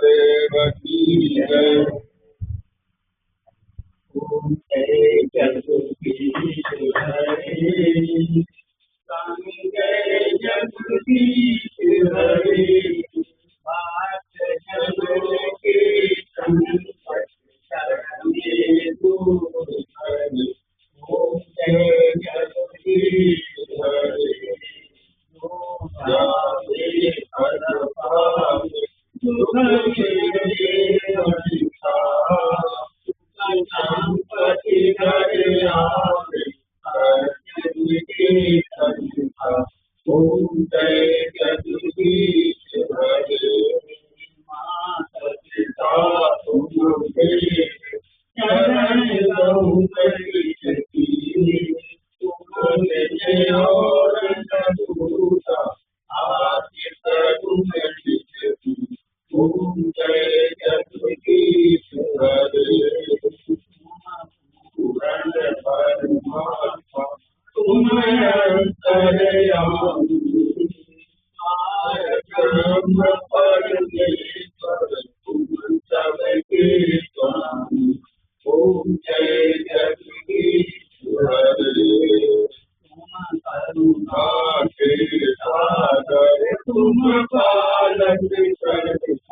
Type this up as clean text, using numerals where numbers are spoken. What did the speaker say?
महादेव की जय। ओम जय जगदीश हरे, स्वामी जय जगदीश हरे। बात जनों के संकट शरणे दूर हरे। ओम जय जगदीश हरे, जो जावे हर पाप दुख के हरिषा। संपत्ति घर आवे सत्य के संता। ओम जय जगदीश हरे, माता पिता तुम के शरण लहु की। तुम जय और दूता आशिष तुम की। ओम जय जगदीश हरे, पूर्ण परमात्मा तुम अंतर्यामी। ब्रह्म परमेश्वर तुम सबके